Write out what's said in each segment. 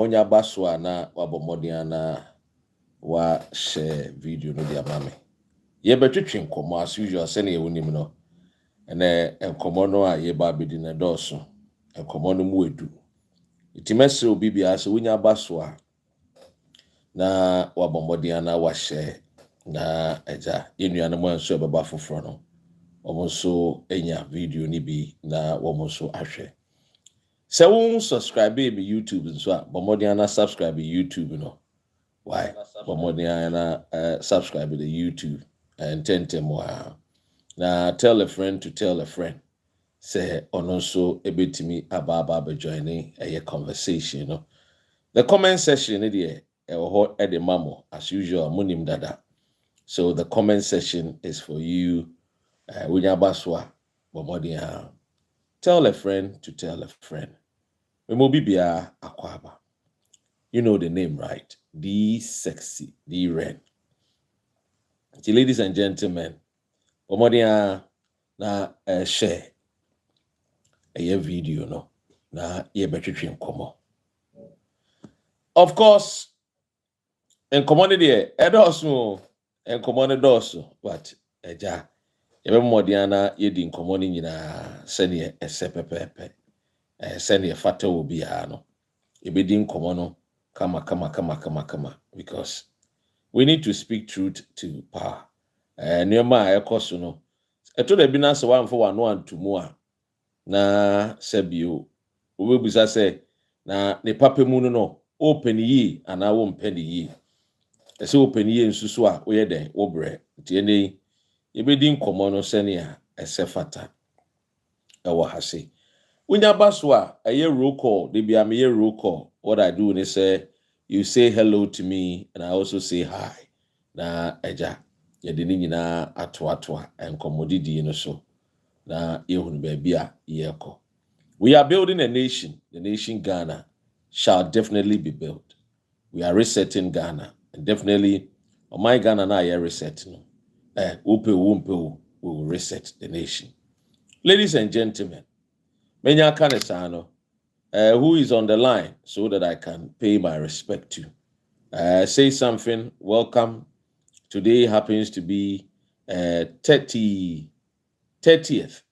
onya baswa na wabomodiana wa share video no dia mame ye betwetwe nkomo as usual sene ewunim no ene enkomo no a ye ba bedi na doso enkomo no mu edu itimese obi bia so wonya baswa na wabomodiana wa share na eja yenua no mo nso beba foforo no omonso enya video ni bi na womonso ahwe. Se won subscribe be YouTube nso a bomodiana subscribe YouTube no. Why? Bomodiana subscribe to YouTube and more. Now tell a friend to tell a friend. Say also a bit to me about joining a conversation. No? The comment section there hot at the mamo as usual munim dada. So the comment section is for you. Baswa Bomodiana. Tell a friend to tell a friend. Memobibia Akwaba. You know the name, right? The sexy, the red. Ladies and gentlemen, Omodia na share a video no na ye between komo. Of course, en commodity edoso en commodity doso, but eja ebe modia na ye di nkomo ni nyina sene esepepepe sene fata obi a no ebe di nkomo no kama because we need to speak truth to power. Neoma ekoso no eto da bi na se wan fo wano antumu a na sebio obebisa se na ne papa mu no open yi ana wo mpeni yi ese open yi nsusu a wo ye den wo bre tie nei ebedi nkomo no se ne a ese fata ewo hase unya baso a eye roll call de bia me ye roll call. What I do is say you say hello to me and I also say hi na eja ye de ni nyina ato and commodity no so na ehun ba bia ye ko. We are building a nation. The nation Ghana shall definitely be built. We are resetting Ghana and definitely on my Ghana na ye resetting. We will reset the nation. Ladies and gentlemen, Menya Kanesano, who is on the line so that I can pay my respect to. Say something. Welcome. Today happens to be 30th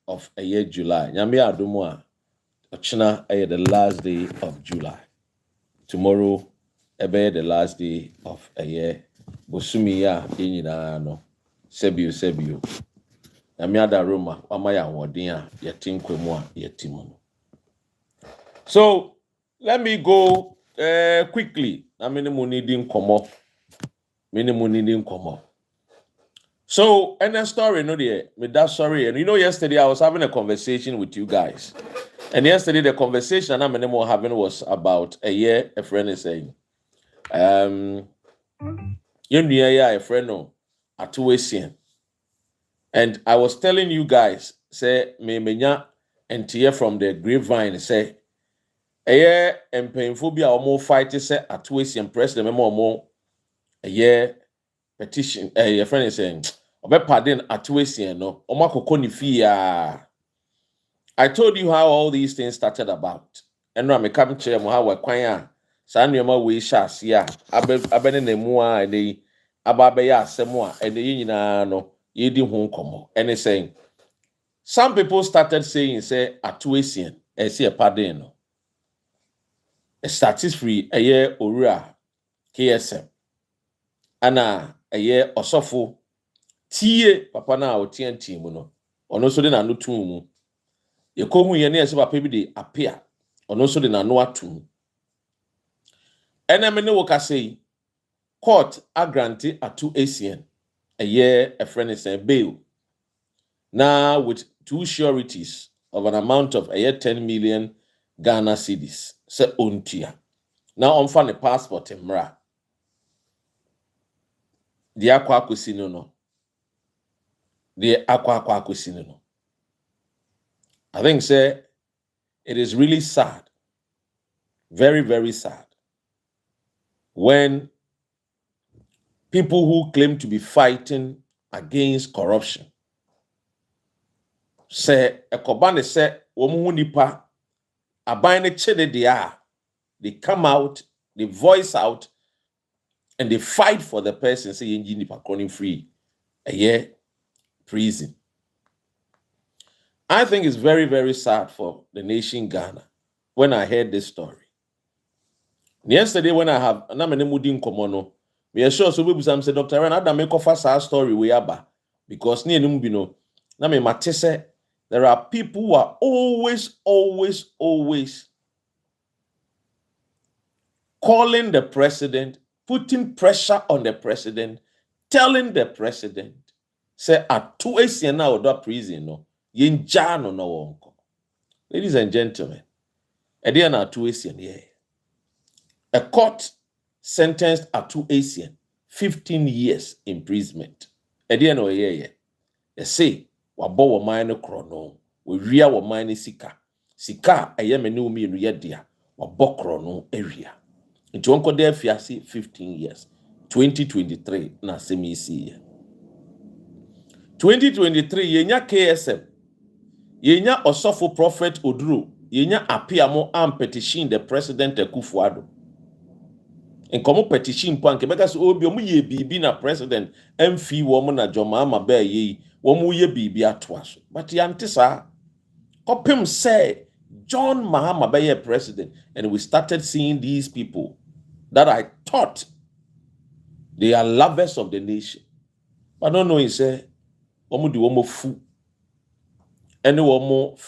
of a year July. Nyame Adom-Otchere, the last day of July. Tomorrow, the last day of a year. Bosumi ya yenyina no. Sebio. Nyame Roma amaya wodin a yetin kwemu a yetimu. So let me go quickly. Na minimum needing komo. So, and a story, no, with that story. And you know, yesterday I was having a conversation with you guys. And yesterday the conversation I'm having was about a year. A friend is saying, you know, a friend no ATO-ESSIEN. And I was telling you guys, say, me menya and tear from the grapevine, say, a year and painful be our more fight say ATO-ESSIEN press the memo more a year petition. A friend is saying, Obe pardon ATO-ESSIEN no, omakoko ni fia. I told you how all these things started about. And now me come to how we kwanya. Sa nneoma we sha sia. Abene na mu a ene ababe ya asemo a ene nyina no yedi ho nkomo. And it's saying some people started saying say ATO-ESSIEN say a pardon no. A status free a year owura KSM. Ana a year osofo tie papa na otianti mu no. Ono so de na no tun mu. Yekohu ye na yesi papa bi de apia. Ono so de na no atum. Eneme ne woka say court agranti ATO-ESSIEN a year a friend is saying bail. Now with two sureties of an amount of a year 10 million Ghana cedis. Se ontia. Now on fan a passport mra. The aqua kusino no. The aqua kusino no. I think say it is really sad. Very, very sad. When people who claim to be fighting against corruption say ekobane say womu nipa aban ne chede dia, they come out they voice out and they fight for the person, say, "Nipa free, a year prison." I think it's very, very sad for the nation Ghana when I heard this story. Yesterday, when I have Namenemudin Komono, we are sure so we say, Dr. Ren, Adam make off our story we aba because near Numbino, Name Matisse, there are people who are always calling the president, putting pressure on the president, telling the president, say, at 2 ASEAN now, that prison, no, Yinjano no wonko. Ladies and gentlemen, again, at 2 ASEAN, yeah. A court sentenced at 2 ASEAN 15 years imprisonment. Again, oh, yeah. They say, wabo wa mine krono, we ria wa mine sika. Sika, a yemenu mi riadia, wabo krono area. Into uncle there, fiasi 15 years. 2023, na semi see. 2023, yenya KSM, yenya Osofo Prophet Oduru, yenya apiamo am petition the president Akufo-Addo. In common petition point, because obi omu ye bibi na president, MF woman na joma ama be ye, womu ye bibi atwaso. But yantisa, kopim say, John Mahama be ye president, and we started seeing these people that I thought they are lovers of the nation. But I don't know, he say, womu di womu fu, and womu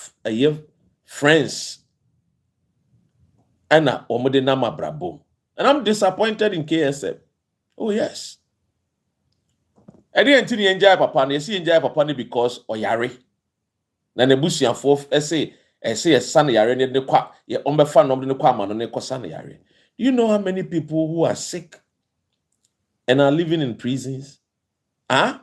friends, and womu de nama brabo. And I'm disappointed in KSM. Oh, yes. I didn't enjoy papa. You see enjoy papa because oyare. Na nebusi fourth essay a son yare ne kwa ye ombefa no ne kwa mano ne kosa yare. Do you know how many people who are sick and are living in prisons? Huh?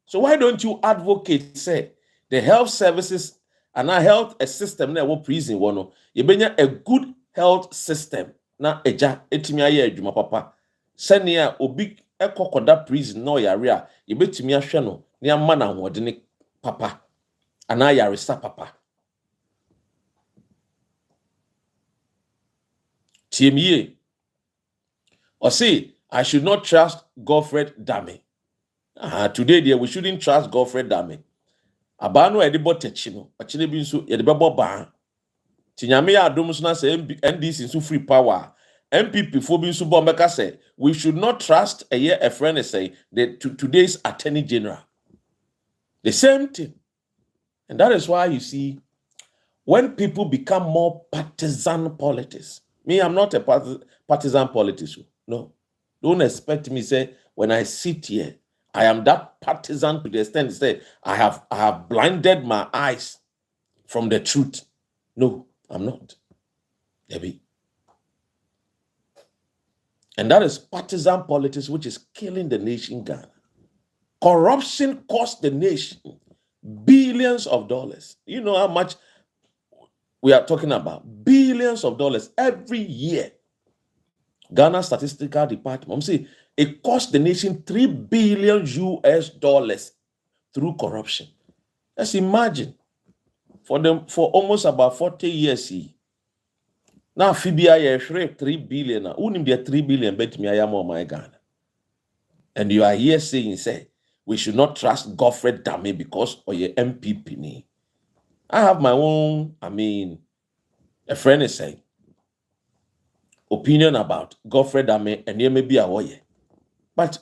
So why don't you advocate, say, the health services and our health a system na wo prison wono. You benya a good health system. Na eja etimi aye adwuma papa senia obi ekokoda prison no yare a yebetimi ahwe no ne ama na hode ne papa ana yare sa papa tiemie or say I should not trust Godfred Dame. Today there we shouldn't trust Godfred Dame. Abano edebo techi no achine bi nso yedebebo ba Tinyame ya adom so na say NDC so free power. MPP for being Subomeka say we should not trust a friend say that today's Attorney General. The same thing. And that is why you see when people become more partisan politics. Me, I'm not a partisan politician. No. Don't expect me say when I sit here, I am that partisan to the extent say I have blinded my eyes from the truth. No. I'm not. Maybe. And that is partisan politics, which is killing the nation Ghana. Corruption cost the nation billions of dollars. You know how much we are talking about? Billions of dollars every year. Ghana Statistical Department, say it cost the nation $3 billion through corruption. Let's imagine. For almost about 40 years, now Fibia 3 billion. Unim there 3 billion bet me I am on my Ghana. And you are here saying, say, we should not trust Godfred Dame because of your MPP. I have my own, a friend is saying, opinion about Godfred Dame and you may be a way. But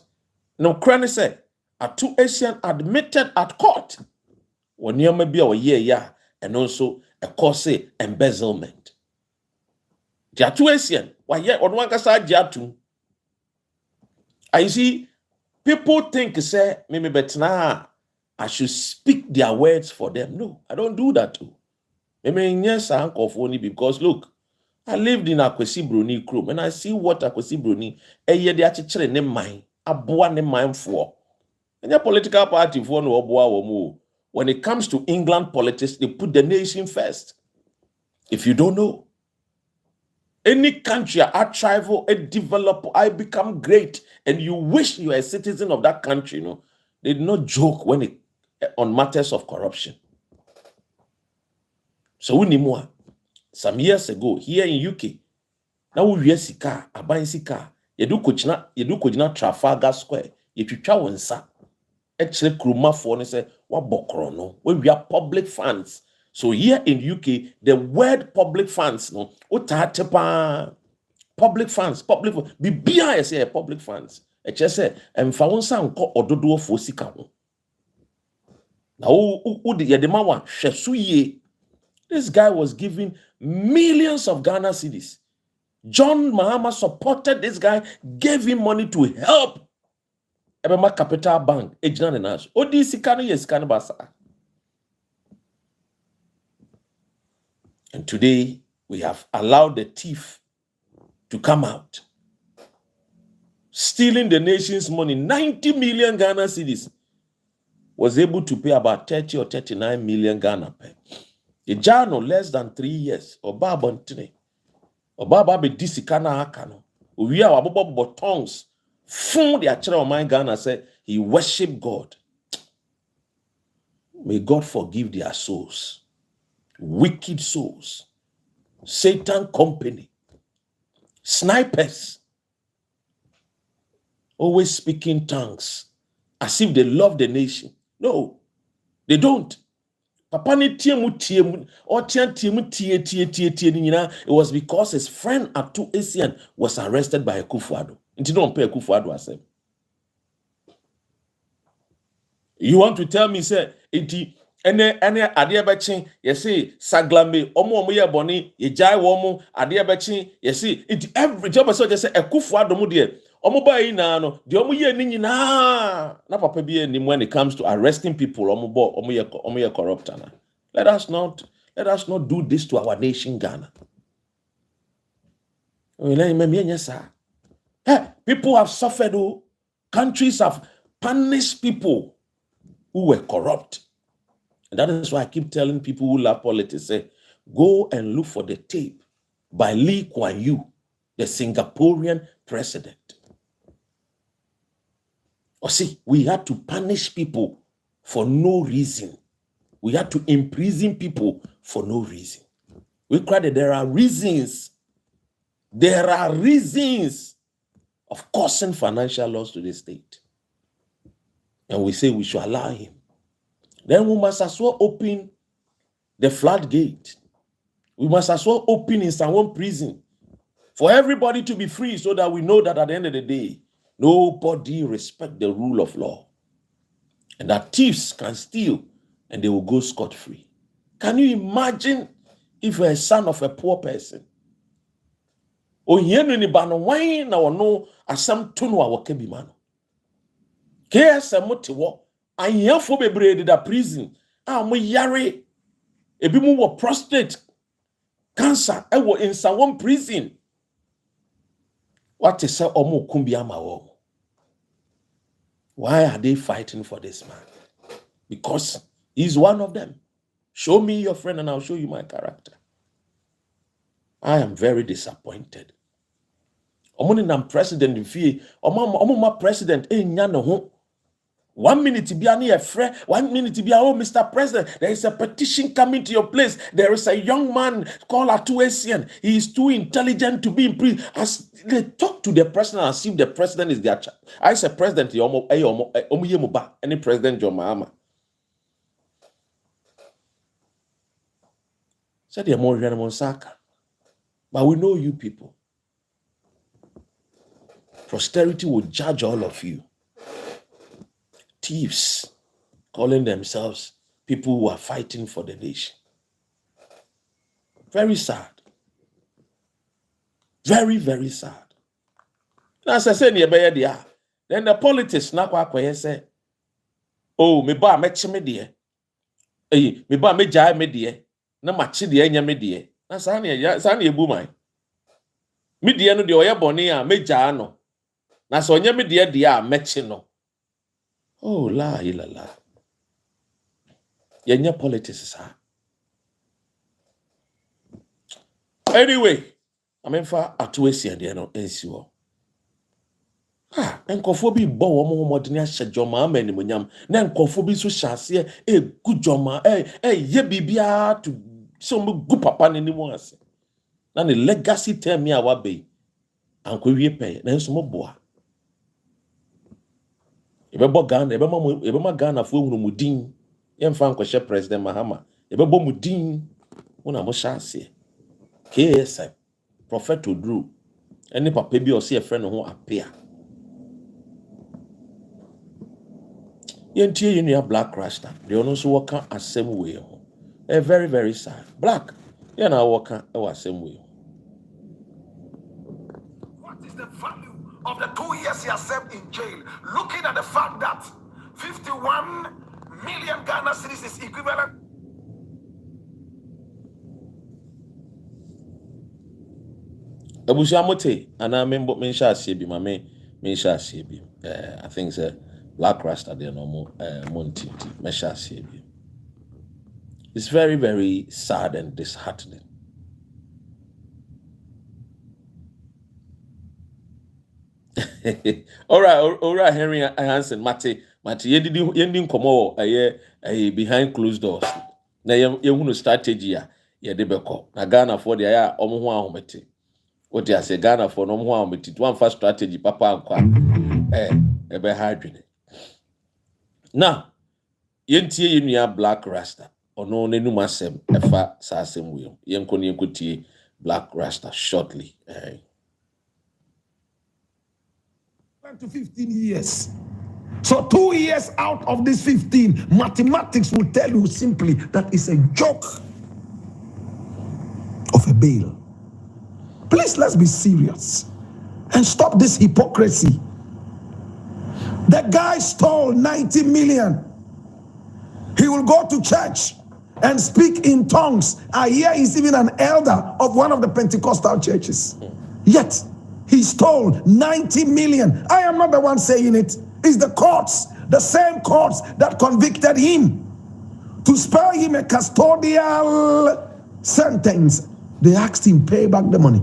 no cranny said, a 2 ASEAN admitted at court when you may be a year. And also a cause embezzlement. There are 2 ASEAN. Why yet on one case I see people think say maybe but now I should speak their words for them. No, I don't do that too. Maybe yes, I of only because look, I lived in Akwesi Bruni Chrome and I see what Akwesi Bruni a year they actually name mine, a boy name mine for. And your political party for no boy or more. When it comes to England politics, they put the nation first. If you don't know, any country I travel, I develop, I become great, and you wish you are a citizen of that country, you know, they do not joke when it on matters of corruption. So we need more. Some years ago, here in UK, Now we sika, aban sika. Yedu kojina Trafalgar Square. Yetwitwa wonsa. Echre kruma for ne say wabokro no. We are public funds. So here in UK, the word public funds no, utatepa public funds, bibia say public funds. Eche say emfa wonsa nko ododo fo sika ho. Na wo de yedema wa hweso ye. This guy was giving millions of Ghana cedis. John Mahama supported this guy, gave him money to help Ebema Capital Bank. Ejina Nash. Odi sikano yesikano basa. And today we have allowed the thief to come out, stealing the nation's money. 90 million Ghana cedis. Was able to pay about 30 or 39 million Ghana per. A journal less than 3 years. Oba bontine. Oba be disikana akano. We are about tongues. Fun the Achere of my Ghana said he worshiped God. May God forgive their souls. Wicked souls. Satan company. Snipers. Always speaking tongues. As if they love the nation. No, they don't. Papa ni tiemu or tiemu tie. It was because his friend ATO-ESSIEN was arrested by Akufo-Addo. Inti don't pay Akufo-Addo asem. You want to tell me say iti ene ade ebechin yesi saglame omo ye boni ye jai wo ade ebechin yesi iti every job so just say Akufo-Addo mu de omo ba yi na no de omo ye ni nyina na papa bi enim when it comes to arresting people omo ye corrupt na. Let us not do this to our nation Ghana. People have suffered. Countries have punished people who were corrupt. And that is why I keep telling people who love politics, say, go and look for the tape by Lee Kuan Yew, the Singaporean president. Or see, we had to punish people for no reason. We had to imprison people for no reason. We cried that there are reasons. There are reasons of causing financial loss to the state. And we say we should allow him. Then we must as well open the floodgate. We must as well open in someone prison for everybody to be free so that we know that at the end of the day, nobody respects the rule of law. And that thieves can steal and they will go scot-free. Can you imagine if you're a son of a poor person? O yenu ni bano wine na wano asam tunu wa wakebi mano. Kaya se motiwo anyafo bebre da prison mo yare ebi mu wo prostate cancer ewo in one prison. What is say omo kumbi ama wo? Why are they fighting for this man? Because he's one of them. Show me your friend and I'll show you my character. I am very disappointed. Omoninam president in fie, omoma president enya no ho. 1 minute be a friend, 1 minute be oh Mr. President, there is a petition coming to your place. There is a young man called ATO-ESSIEN. He is too intelligent to be in prison. As they talk to the president as if the president is their child. I say president any president John Mahama. Said the more Monsaka. But we know you people. Posterity will judge all of you. Thieves calling themselves people who are fighting for the nation. Very sad. Very, very sad. As I said, then the politics now say, oh, me ba me dear. Me ba me jai me dear. Na machi dear nya me dear. Na sani ebu mai. Me dear no de oye boni a me jai no. Na so nya me dear dear mechi no. Oh, la. Yenya politics, sir. Anyway, I mean, for ATO-ESSIEN, they are not NCO. Enkofobi bo womo modini ahye joma amani munyam. Na enkofobi so hyase good joma ye bibia to so gu papa ni mu ase. na the legacy term ya wabe anko wie pay na nso mo boa ebebo Ghana ebema Ghana fo ehunu mudin yemfa nkɔhye president Mahama ebebo mudin una mo chance KSM Prophet Odru any papa bi o se friend ho appear yentie yenu ya Black Rasta they ono so waka asem we ho very very sad black yeah na waka e wa asem we. What is the value of the 2 years he has served in jail? Looking at the fact that 51 million Ghana cedis is equivalent. Abusia mote ana me sha asie bi ma me sha asie bi I think say Black Rasta dey no mo monti me sha asie bi. It's very very sad and disheartening. all right Henry Hansen Mate yendi nkomo behind closed doors na yehunu strategy ya ye de beko na Ghana for the ya omo ho ahomete what you say Ghana for no ho ahomete one first strategy papa akwa ebe ha adwene na yentie yenua Black Rasta ono nenum asem efa sa asem we yenko ne yenkotie Black Rasta shortly to 15 years. So 2 years out of this 15, mathematics will tell you simply that it's a joke of a bail. Please, let's be serious and stop this hypocrisy. The guy stole 90 million. He will go to church and speak in tongues. I hear he's even an elder of one of the Pentecostal churches. Yet, he stole 90 million. I am not the one saying it. It's the courts, the same courts that convicted him to spare him a custodial sentence. They asked him pay back the money.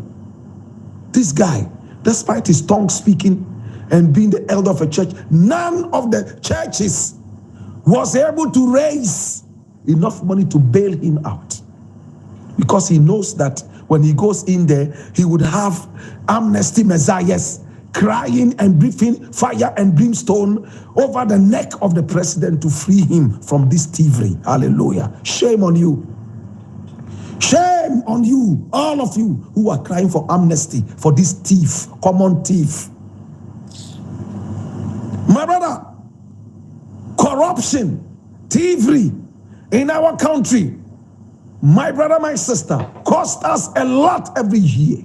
This guy, despite his tongue speaking and being the elder of a church, none of the churches was able to raise enough money to bail him out, because he knows that when he goes in there, he would have amnesty messiahs crying and breathing fire and brimstone over the neck of the president to free him from this thievery. Hallelujah. Shame on you. Shame on you, all of you who are crying for amnesty for this thief, common thief. My brother, corruption, thievery in our country, my brother, my sister, cost us a lot every year.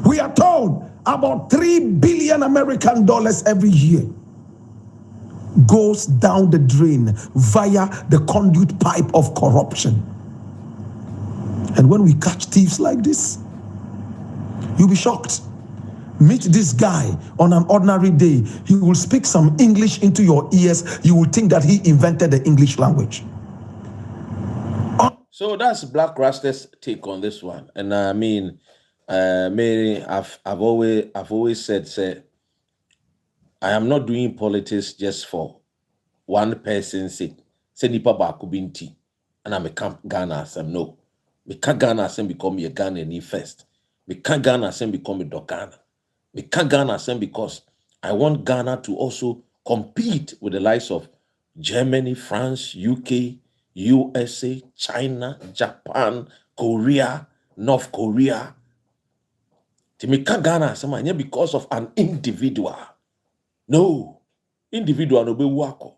We are told about 3 billion American dollars every year goes down the drain via the conduit pipe of corruption. And when we catch thieves like this, you'll be shocked. Meet this guy on an ordinary day. He will speak some English into your ears. You will think that he invented the English language. So that's Black Rasta's take on this one. And I mean, Mary, I've always said, say, I am not doing politics just for one person's sake. Say nipa baako binti, and I'm a camp Ghana asem. No, we can't Ghana asem become a Ghanaian first. We can't Ghana asem become a Ghana. We can't Ghana asem because I want Ghana to also compete with the likes of Germany, France, UK, USA, China, Japan, Korea, North Korea. Timika Ghana asema because of an individual. No. Individual no be wako.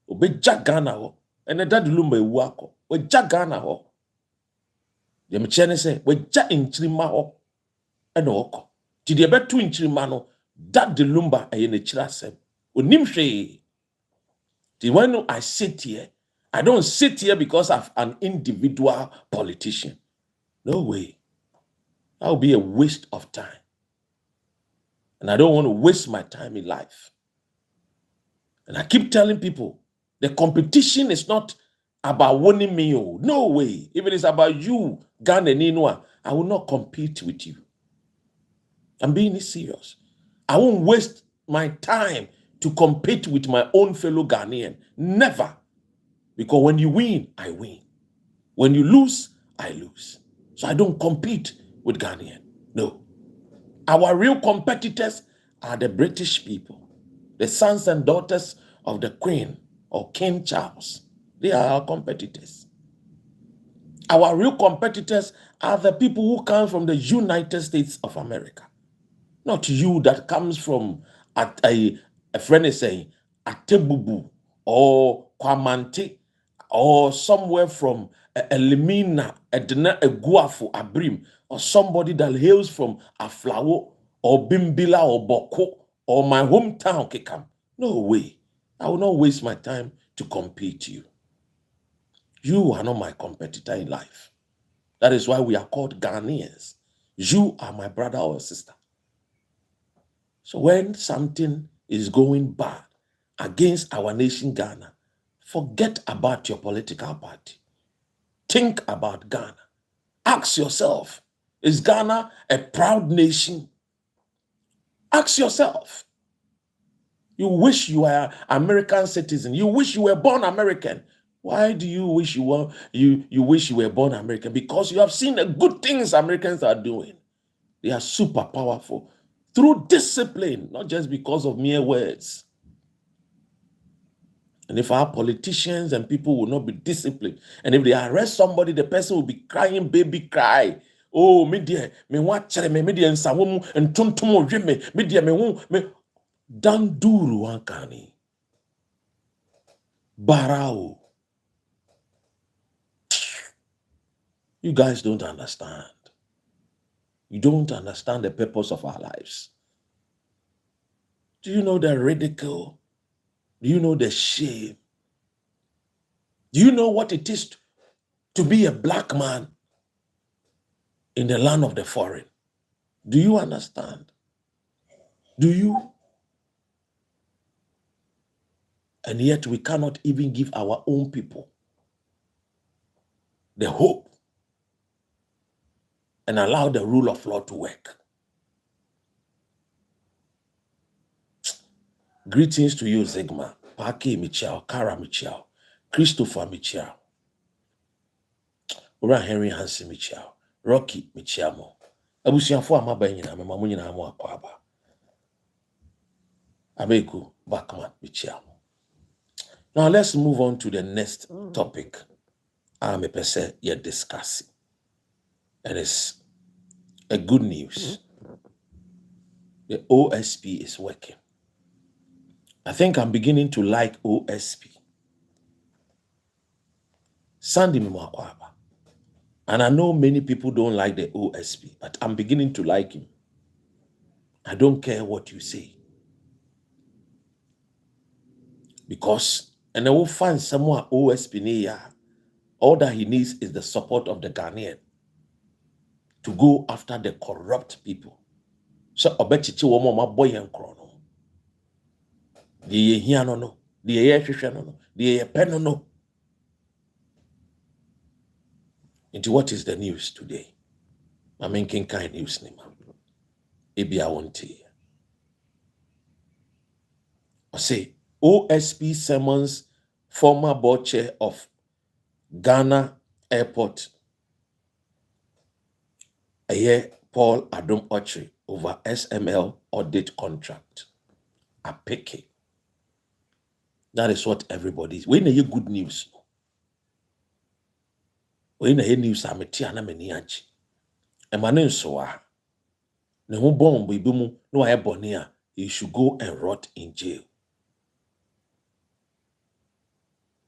Obe Ghana ho. Ene dadi lumba wako. We Ghana ho. Dem chene se we inchirima ho. Eno oko. Ti de betu inchirima no dadi lumba ayene chirasem. Onim hwe. Ti when I sit here, I don't sit here because of an individual politician. No way. That would be a waste of time. And I don't want to waste my time in life. And I keep telling people, the competition is not about winning me. No way. If it is about you, Ghana Ninua, I will not compete with you. I'm being serious. I won't waste my time to compete with my own fellow Ghanaian. Never. Because when you win, I win. When you lose, I lose. So I don't compete with Ghanaian. No. Our real competitors are the British people, the sons and daughters of the Queen or King Charles. They are our competitors. Our real competitors are the people who come from the United States of America. Not you that comes from a friend is saying Atebubu or Kwamante or somewhere from Elimina, Edna Eguafu, Abrim, or somebody that hails from Aflawo or Bimbila or Boko or my hometown Kekam. No way. I will not waste my time to compete you. You are not my competitor in life. That is why we are called Ghanaians. You are my brother or sister. So when something is going bad against our nation, Ghana, forget about your political party. Think about Ghana. Ask yourself, is Ghana a proud nation? Ask yourself. You wish you were American citizen. You wish you were born American. Why do you wish you were born American? Because you have seen the good things Americans are doing. They are super powerful through discipline, not just because of mere words. And if our politicians and people will not be disciplined, and if they arrest somebody, the person will be crying baby cry. Oh, me dear, me watch me dear, and some and tuntum me dear, me danduru wankani. Barao. You guys don't understand. You don't understand the purpose of our lives. Do you know the ridicule? Do you know the shame? Do you know what it is to be a black man in the land of the foreign? Do you understand? Do you? And yet we cannot even give our own people the hope and allow the rule of law to work. Greetings to you, Zigma, Paki Michel, Kara Michel, Christopher Michel, Ura Henry Hansi Michel, Rocky Michel. Abusiafo amaba nyina mema mo nyina mo akwaba. Abeku Backman Michel. Now let's move on to the next topic. I'm a person you're discussing. And it's a good news. The OSP is working. I think I'm beginning to like OSP. Sandy Mwakwaba. And I know many people don't like the OSP, but I'm beginning to like him. I don't care what you say. Because, and I will find someone OSP near, all that he needs is the support of the Ghanaian to go after the corrupt people. So, obechichi wo mo boy en krono. The ye hia no no, the ye hwehwe no no, the ye pen no no. Into what is the news today? I'm making kind news nima. Ebi I want to. I say OSP summons former board chair of Ghana Airport, Paul Adom-Otchere, over SML audit contract. A picky. That is what everybody is. When you good news, when you news, I'm a tiana menianchi. And my name so ne ho bomb bibimu no aye bonia, you should go and rot in jail.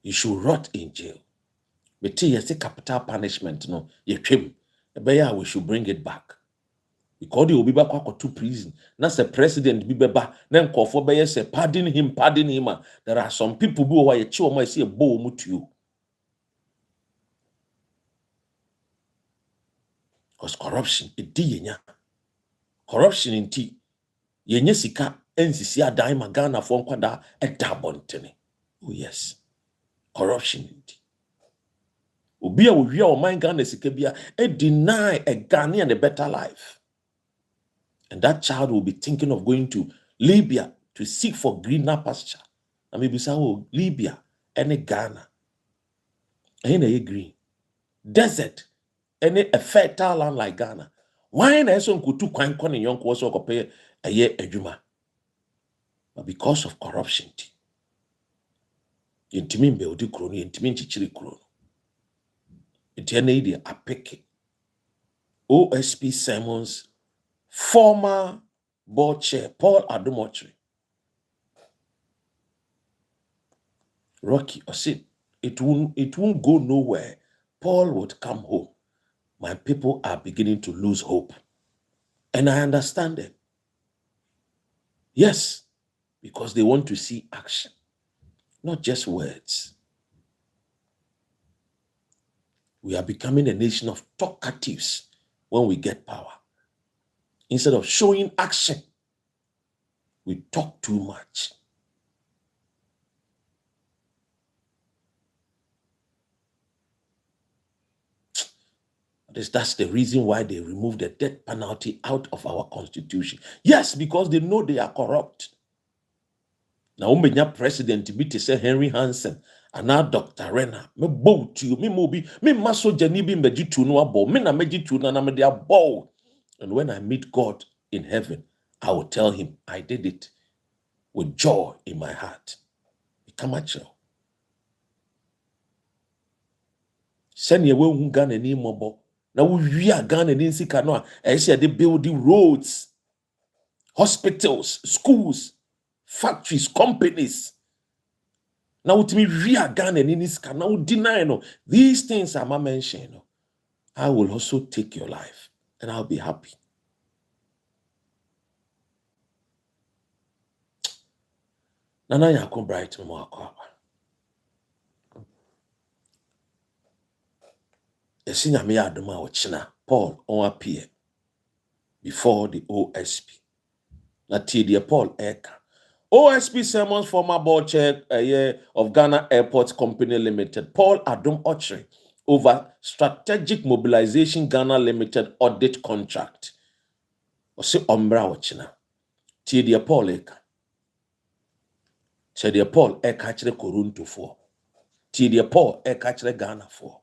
You should rot in jail. But you say capital punishment, no, you trim. We should bring it back. Because you will be back to prison. That's the president be back. Then call for by say pardon him. There are some people who are a might see a bow to you. Because corruption, it dinya. Corruption in tea. Yenye sika NCC a daima Ghana for kwada a dabontene. Oh yes. Corruption in tea. Ubia we o mind Ghana sikabia and deny a Ghanaian a better life. And that child will be thinking of going to Libya to seek for greener pasture. And maybe say, oh, Libya and Ghana. Ain't a green. Desert. any a fertile land like Ghana. Why na so nkutu kwan kɔ ne yɔnko so kɔpɛ ɛyɛ adwuma? But because of corruption, yɛntumi mbɛwodi kuro no, yɛntumi nkyekyere kuro no. Nti ɛna yi deɛ apeke OSP Simon's former board chair, Paul Adom-Otchere. Rocky, I said, it won't go nowhere. Paul would come home. My people are beginning to lose hope. And I understand them. Yes, because they want to see action, not just words. We are becoming a nation of talkatives when we get power. Instead of showing action, we talk too much. That's the reason why they removed the death penalty out of our constitution. Yes, because they know they are corrupt. Now, when you president be to say Henry Hansen and now Dr. Renner, me bow to you, me mobi, me maso janibi meji tu no abo, me na meji tu na me dia bow. And when I meet God in heaven, I will tell him I did it with joy in my heart. Become a child. Send your way Ghana ni mobo. Now we are Ghana in Sikanoa. I say they building roads, hospitals, schools, factories, companies. Now to me, we are Ghana in Sikanoa. Now deny no. These things I'm mentioning. No. I will also take your life, and I'll be happy. Nana yakon bright mo akwa. ESSIEN me Adom-Otchere Paul on appear before the OSP. Na dear Paul Eka. OSP Simon's former board chair of Ghana Airport Company Limited, Paul Adom-Otchere, over strategic mobilization Ghana Limited audit contract. Ose ombra wachina. Dear Paul Eka. Dear Paul Eka chire Korunto for. Dear Paul Eka chire Ghana for.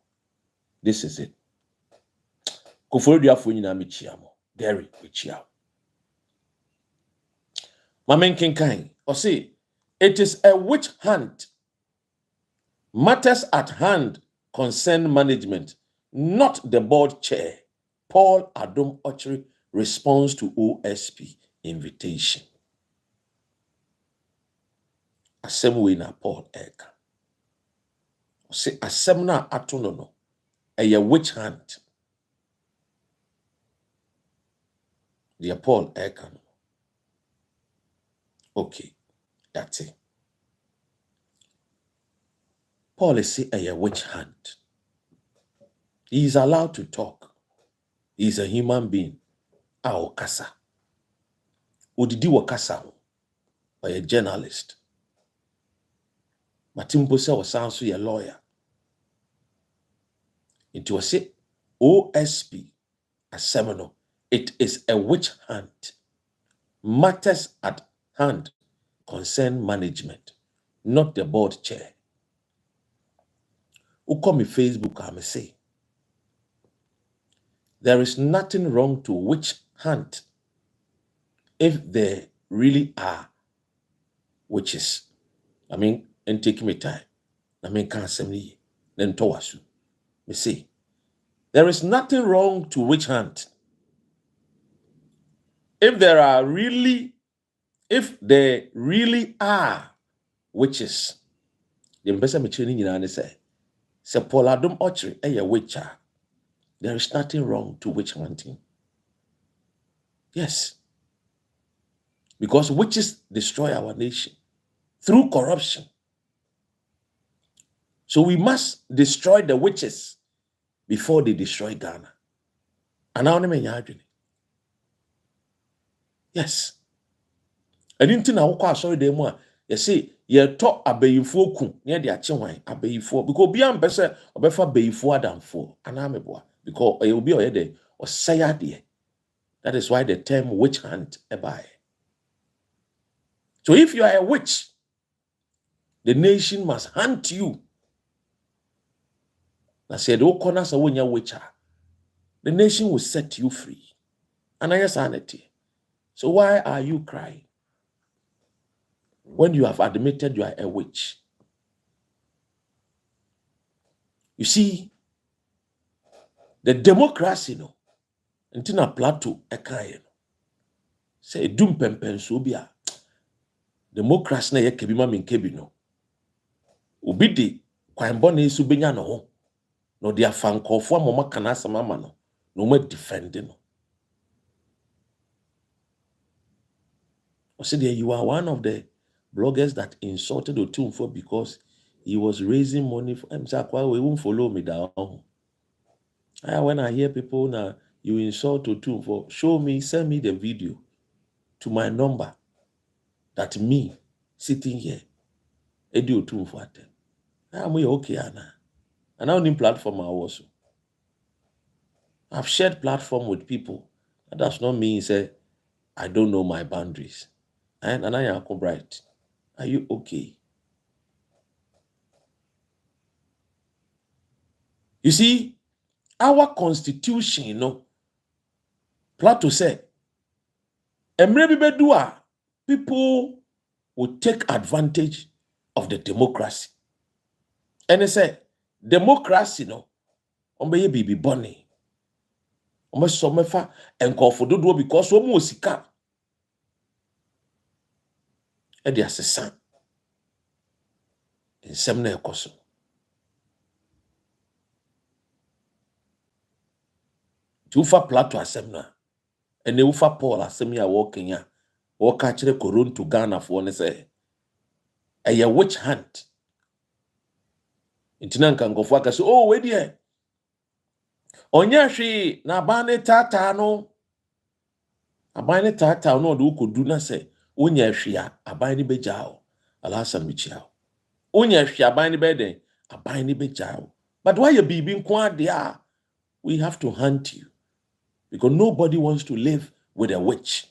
This is it. Kufuru afu nyina mechiamo. Gary mechiao. Mamen kinkai. Or say, it is a witch hunt. Matters at hand concern management, not the board chair. Paul Adom-Otchere responds to OSP invitation. Asem we na Paul Eka. Say asem na atono no. A witch hunt. Dear Paul Eka. Okay, that's it. Paul is saying a witch hunt. He is allowed to talk. He is a human being. Kasa. Udidi wakasa by a journalist. Matimbo was sounds to a lawyer. It was a OSP, a seminal. It is a witch hunt. Matters at hand concern management, not the board chair. Who call me Facebook, I may say. There is nothing wrong to witch hunt if there really are witches. I mean, and take me time. I mean, can't say me. Then towasu. Me say. There is nothing wrong to witch hunt. If there really are witches, the best me training you say Paul Adom-Otchere a witcher. There is nothing wrong to witch hunting. Yes. Because witches destroy our nation through corruption. So we must destroy the witches before they destroy Ghana. And I want to yes. I didn't think I was sorry them more. You see, you talk abayifo ku near the achewine abayifo because be am bese obefa bayifo adamfo anameboa because it will be already or say there. That is why the term witch hunt ebai. So if you are a witch, the nation must hunt you. I said, "Oh, corners are when you're witcher." the nation will set you free. And I have sanity. So why are you crying when you have admitted you are a witch? You see, the democracy, no, until Plato a kind. Say, doom pempensobia. Democracy na ye kebima min kebi no. Obi de kwan bone su benya no ho. No dia fankofo amoma kana asama ma no. No ma defend no. I said, you are one of the bloggers that insulted Otumfo because he was raising money for himself. Why we won't follow me down? When I hear people now, you insult Otumfo, show me, send me the video to my number that me sitting here, Eddie Otumfo at them. I'm okay, Anna. And I on platform also. I've shared platform with people. That does not mean say I don't know my boundaries. And I am bright. Are you okay? You see, our constitution, you know, Plato said, people will take advantage of the democracy. And he said, democracy, no, ombe bibi boni. Ombe somefa enko do because omo sika. E di asesa. Nsem na ekoso. Tufa Plato asemna. Ene ufa Paul asem ya wo Kenya. Wo ka kire Koronto Ghana fo ne say eye witch hunt. Ntina nka nkofo aka so oh we die. Onye hwe na abane tata no. Abane tata no do kodu na say onye hwe a abane bejao. Alhasan bichiao. Onye hwe abane be den abane bejao. But why you bibi nko ade we have to hunt you. Because nobody wants to live with a witch.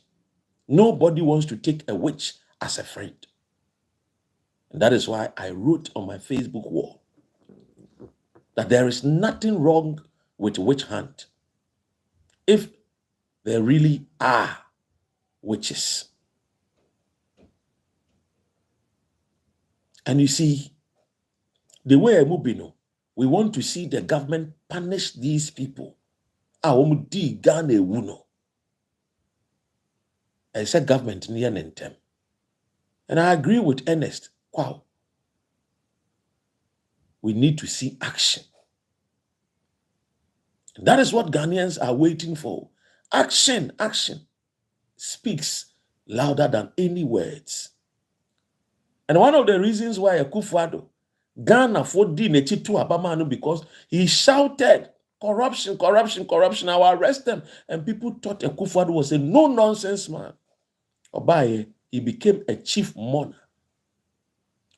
Nobody wants to take a witch as a friend. And that is why I wrote on my Facebook wall that there is nothing wrong with witch hunt if there really are witches. And you see, the way I'm moving, we want to see the government punish these people. And said government near them. And I agree with Ernest. Wow. We need to see action. And that is what Ghanaians are waiting for. Action speaks louder than any words. And one of the reasons why Akufo-Addo, Ghana for Dinechi to Abamano, because he shouted, corruption, I will arrest them. And people thought Akufo-Addo was a no-nonsense man. Obaye, he became a chief mourner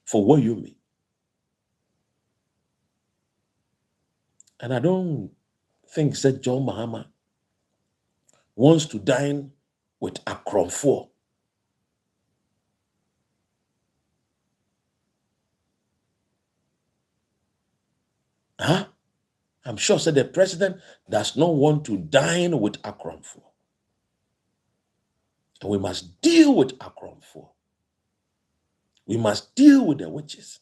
for Woyumi. And I don't think that John Mahama wants to dine with Akronfo. I'm sure that the president does not want to dine with Akronfo. And we must deal with Akronfo. We must deal with the witches.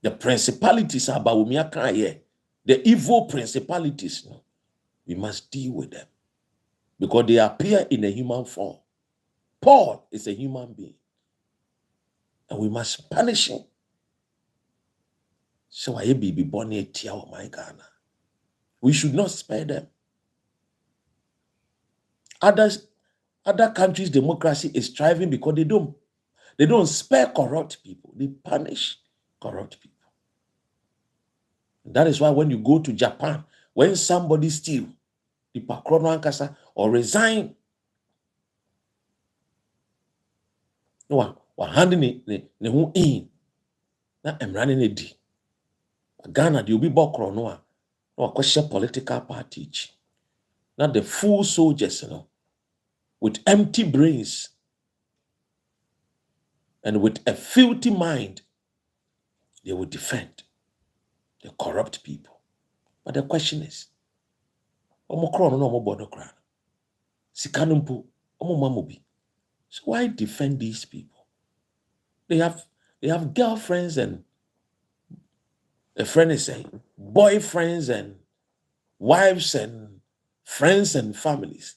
The principalities are about the evil principalities. No, we must deal with them because they appear in a human form. Paul is a human being, and we must punish him. So I be born here, my Ghana. We should not spare them. Other countries' democracy is thriving because they don't spare corrupt people. They punish corrupt people. That is why when you go to Japan, when somebody steals the pakrono ankasa or resign, no one handing ne who in na emrani ne di. Ghana the obi bokro no question political party. Not the full soldiers, with empty brains and with a filthy mind, they will defend the corrupt people. But the question is, omo kro no omo bodo kra. Sika no mpo omo mamobi. So why defend these people? They have girlfriends and a friend is saying boyfriends and wives and friends and families.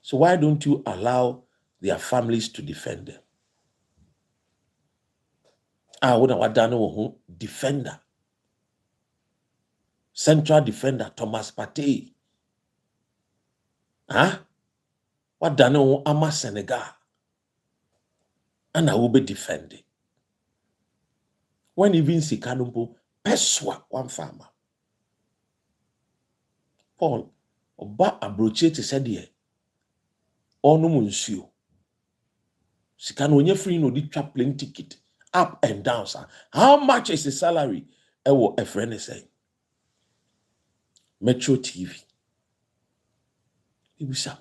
So why don't you allow their families to defend them? What done defender, central defender Thomas Partey. What done ama Senegal, and I will be defending. When even Sikanumpo peswa one farmer. Paul oba abroche te said here. Ono munsio. Sikano onye free no di twa plane ticket up and down, sir. How much is the salary? Ewo a friend is saying. Metro TV. Ibisa.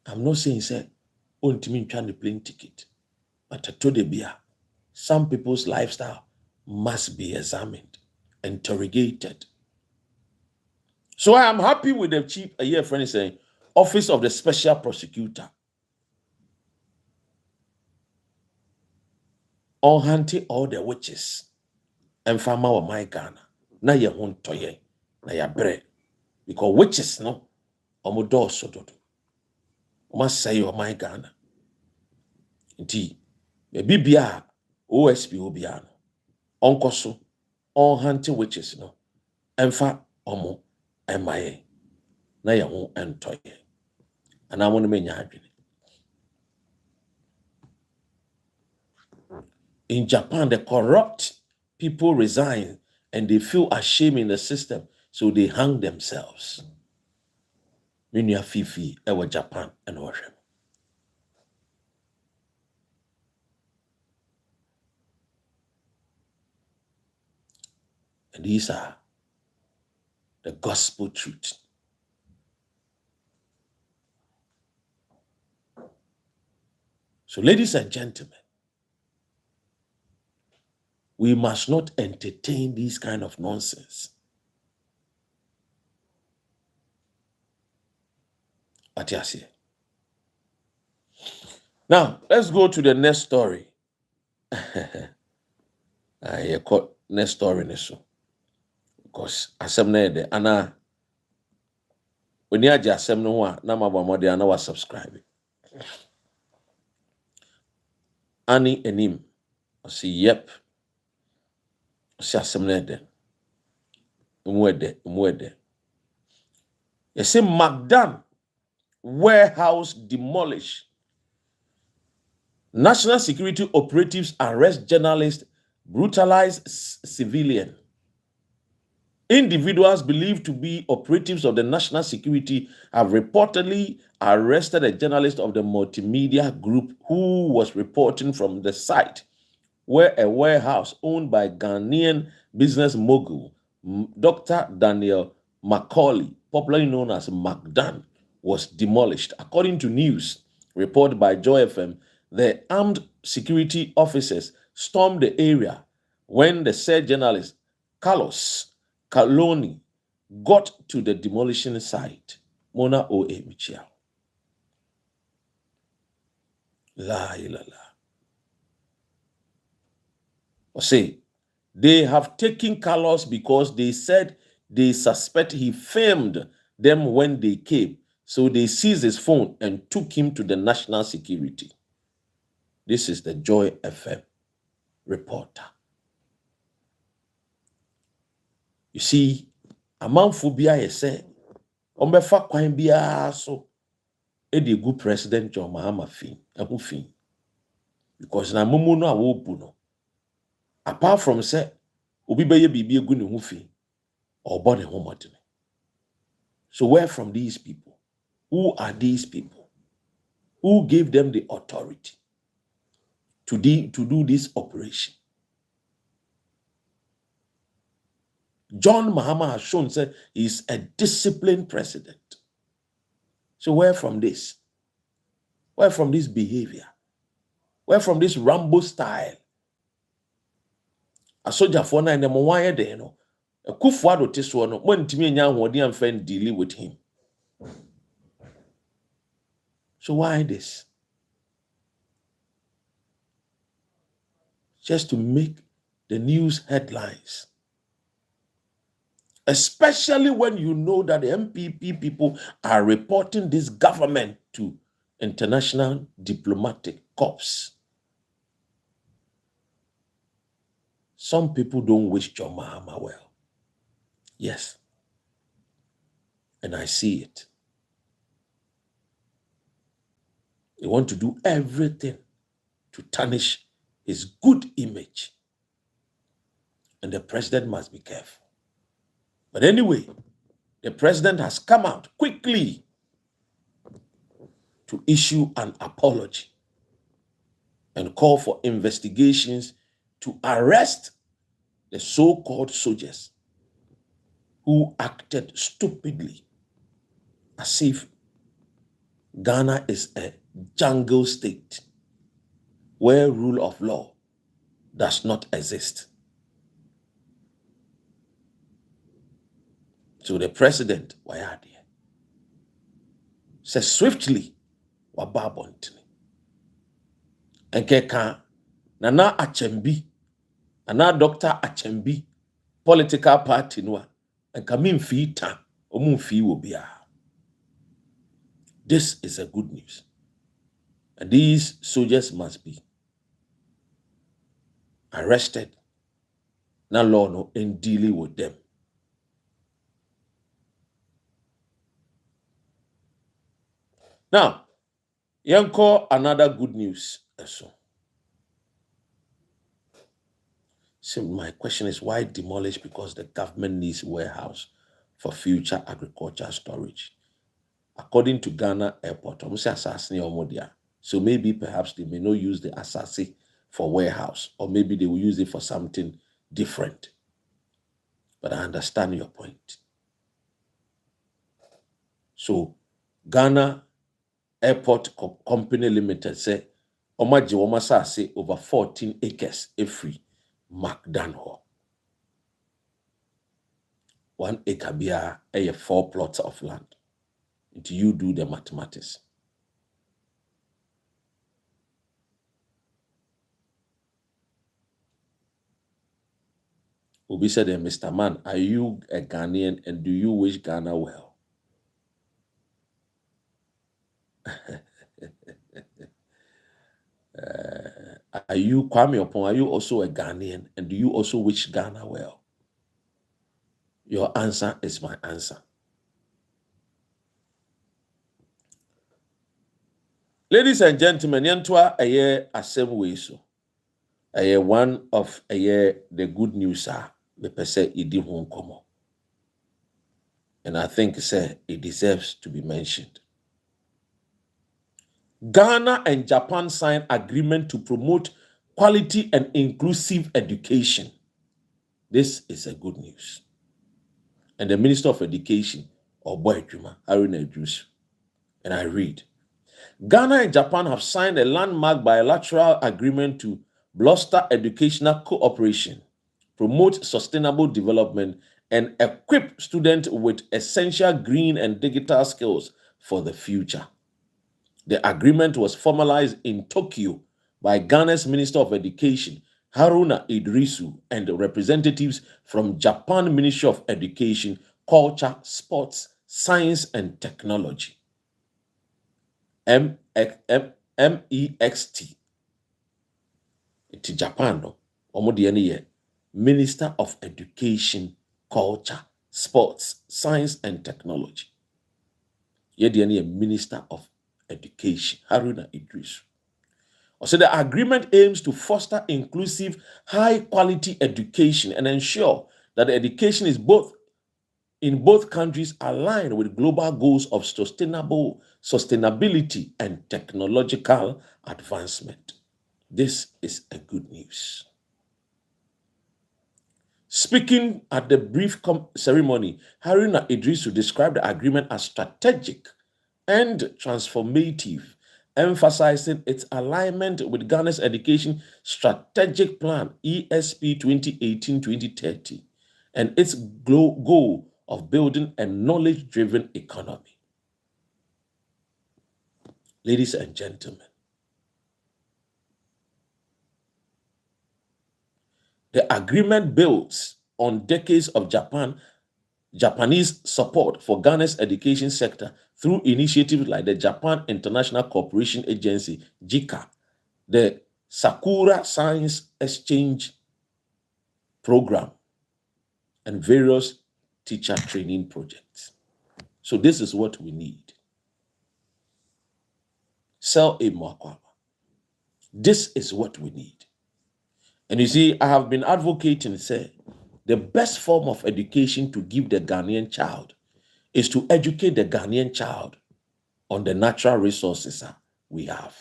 I'm not saying say ultimately trying the plane ticket, but I told the some people's lifestyle must be examined, interrogated. So I am happy with the chief a year friend is saying Office of the Special Prosecutor on hunting all the witches and farmer of my Ghana. Na ye hun toye, na ya bre. Because witches no, omodo sododo. Must say your my Ghana. Indeed, maybe bia OSP obiano. Onko so, on hunting witches no. Emfa omo emaye. Na ye hun entoye. And I want to make in Japan, the corrupt people resign and they feel ashamed in the system, so they hang themselves. Minya Fifi, ewa Japan and Russia. And these are the gospel truth. So, ladies and gentlemen, we must not entertain this kind of nonsense. But yes, now let's go to the next story. Next story, because asem na de ana when you asem no ho a na mabamo de ana was subscribe. Ani enim. I say yep. Si asem na de. Mwede. You see Magdan warehouse demolished. National security operatives arrest journalist, brutalize civilian. Individuals believed to be operatives of the national security have reportedly arrested a journalist of the multimedia group who was reporting from the site where a warehouse owned by Ghanaian business mogul Dr. Daniel Macaulay, popularly known as Magdan, was demolished. According to news reported by Joy FM, the armed security officers stormed the area when the said journalist Carlos Caloni got to the demolition site. Mona O. Michel. La ilala. Or say, they have taken Carlos because they said they suspect he filmed them when they came. So they seized his phone and took him to the national security. This is the Joy FM reporter. You see, amanfo bia ye say, ombefa kwan bia so e dey good President John Mahama fin, ehu fin. Because na mumu no a wo bu no. Apart from say obi beye bibi egu ne hu fin, obo ne ho modene. So where from these people? Who are these people? Who gave them the authority to do this operation? John Mahama has shown that he's a disciplined president. So where from this? Where from this behavior? Where from this Rambo style? A soldier for na mo why de no. Kufuado te so no, mo ntimi nya ahode amfa deal with him. So why this? Just to make the news headlines. Especially when you know that the MPP people are reporting this government to international diplomatic corps. Some people don't wish John Mahama well. Yes. And I see it. They want to do everything to tarnish his good image. And the president must be careful. But anyway, the president has come out quickly to issue an apology and call for investigations to arrest the so-called soldiers who acted stupidly as if Ghana is a jungle state where rule of law does not exist. So the president, says swiftly, wababontini. Enkeka, Nana Achembi, Nana Dr. Achembi, political party noa, and kamin fi ta, omun fi wobia. This is a good news. And these soldiers must be arrested. Now law no in dealing with them. Now, Yanko, another good news. So my question is, why demolish? Because the government needs warehouse for future agriculture storage. According to Ghana Airport, so maybe perhaps they may not use the assassin for warehouse, or maybe they will use it for something different. But I understand your point. So Ghana Airport Company Limited say, Omaji Omasa say over 14 acres free Macdan Hall. 1 acre bia 4 plots of land. Until you do the mathematics. Obi said, Mr. Man, are you a Ghanaian and do you wish Ghana well? Are you Kwame Opon? Are you also a Ghanaian and do you also wish Ghana well? Your answer is my answer. Ladies and gentlemen, yentwa aye asem we so. Aye one of aye the good news me pese idi ho nkomo. And I think say it deserves to be mentioned. Ghana and Japan signed agreement to promote quality and inclusive education. This is a good news. And the Minister of Education, Adom-Otchere, and I read, Ghana and Japan have signed a landmark bilateral agreement to bolster educational cooperation, promote sustainable development, and equip students with essential green and digital skills for the future. The agreement was formalized in Tokyo by Ghana's Minister of Education, Haruna Idrisu, and representatives from Japan Ministry of Education, Culture, Sports, Science and Technology. MEXT. It's Japan, no? Minister of Education, Culture, Sports, Science and Technology. Minister of Education, Haruna Idrisu. So the agreement aims to foster inclusive, high-quality education and ensure that the education is in both countries aligned with global goals of sustainability and technological advancement. This is a good news. Speaking at the brief ceremony, Haruna Idrisu described the agreement as strategic and transformative emphasizing its alignment with Ghana's education strategic plan, ESP 2018-2030, and its goal of building a knowledge-driven economy. Ladies and gentlemen, the agreement builds on decades of Japanese support for Ghana's education sector through initiatives like the Japan International Cooperation Agency, JICA, the Sakura Science Exchange Program, and various teacher training projects. So this is what we need. Sell a Mwakwama. This is what we need. And you see, I have been advocating, say, the best form of education to give the Ghanaian child is to educate the Ghanaian child on the natural resources we have.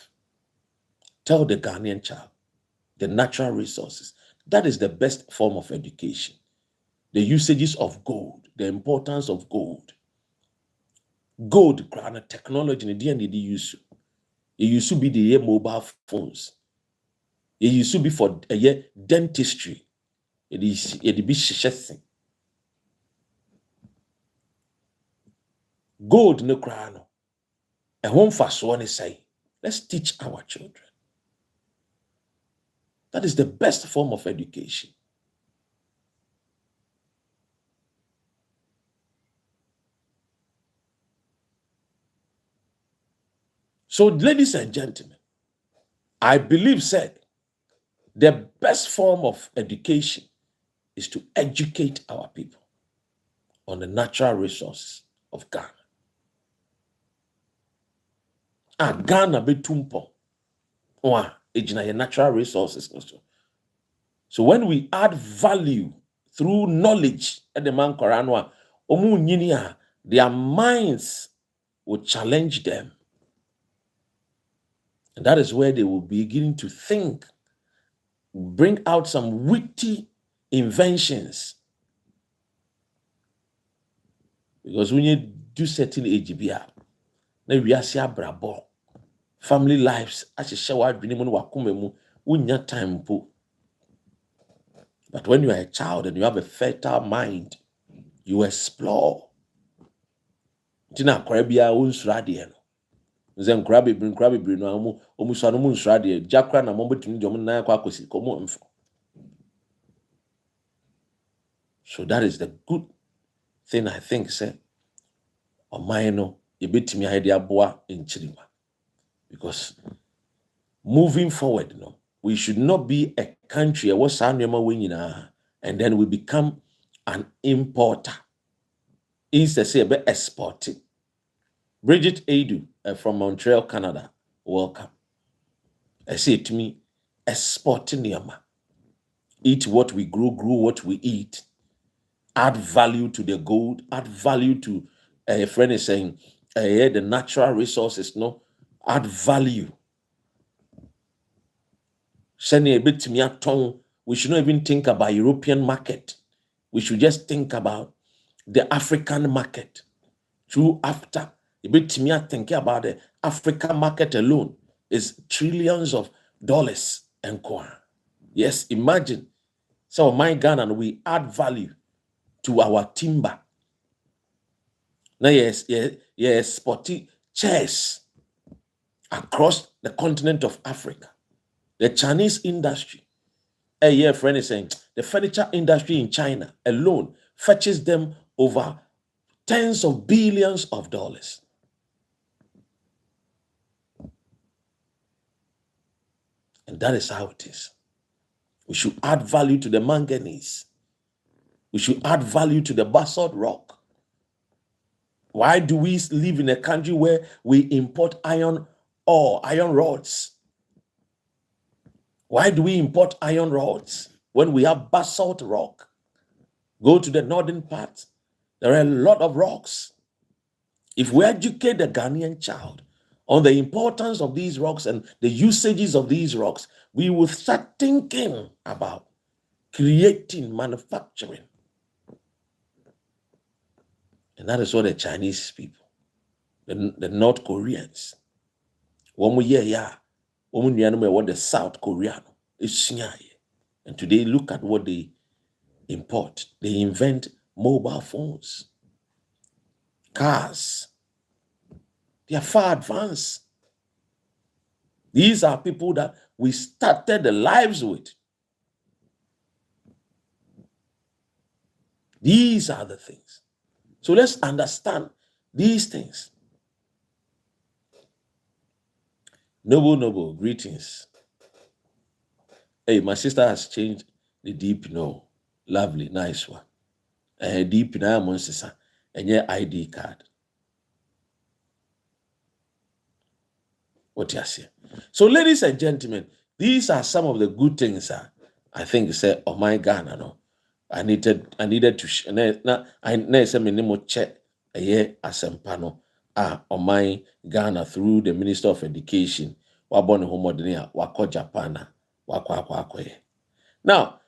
Tell the Ghanaian child the natural resources. That is the best form of education. The usages of gold, the importance of gold. Gold, technology, and the use. It used to be the mobile phones. It used to be for dentistry. It is be shishessing. Gold no crano. A home fast one is say, let's teach our children. That is the best form of education. So, ladies and gentlemen, I believe the best form of education is to educate our people on the natural resources of Ghana. Ghana be tumpo. Natural resources. So when we add value through knowledge at the man Koranwa, their minds will challenge them. And that is where they will begin to think, bring out some witty inventions. Because when you do certain AGBR, now we are seeing brabo, family lives, as a shower, unya time po. But when you are a child and you have a fertile mind, you explore. Tina Karabia owns radio. Then crabby bring no almost on moon's radio, Jackran and Mombat in Jomana Quacosi, come So that is the good thing I think, sir. Or mine, you beat me idea boa in Chilima. Because moving forward, we should not be a country, and then we become an importer. Instead, say, be exporting. Bridget Adu from Montreal, Canada, welcome. I say to me, exporting yama. Eat what we grow what we eat. Add value to the gold, add value to, a friend is saying, the natural resources, add value. Send a bit to me at tongue. We should not even think about European market. We should just think about the African market. Through after a bit to me thinking about the African market alone is trillions of dollars and coin. Yes, imagine. So my Ghana, and we add value to our timber. Now yes, sporty chairs across the continent of Africa. The Chinese industry, a friend is saying, the furniture industry in China alone fetches them over tens of billions of dollars. And that is how it is. We should add value to the manganese. We should add value to the basalt rock. Why do we live in a country where we import iron ore, iron rods? Why do we import iron rods when we have basalt rock? Go to the northern part. There are a lot of rocks. If we educate the Ghanaian child on the importance of these rocks and the usages of these rocks, we will start thinking about creating, manufacturing. And that is what the Chinese people, the North Koreans, One more year, yeah. One more what the South Korea is. And today, look at what they import. They invent mobile phones, cars. They are far advanced. These are people that we started the lives with. These are the things. So let's understand these things. Noble, greetings. Hey, my sister has changed the deep no. Lovely, nice one. Deep na monster and your ID card. What you say? So, ladies and gentlemen, these are some of the good things. I think say, oh my Ghana, no. I needed to I say minimum check a year asempano. On my Ghana through the Minister of Education. Wabon homodenia wako Japana wako. Now,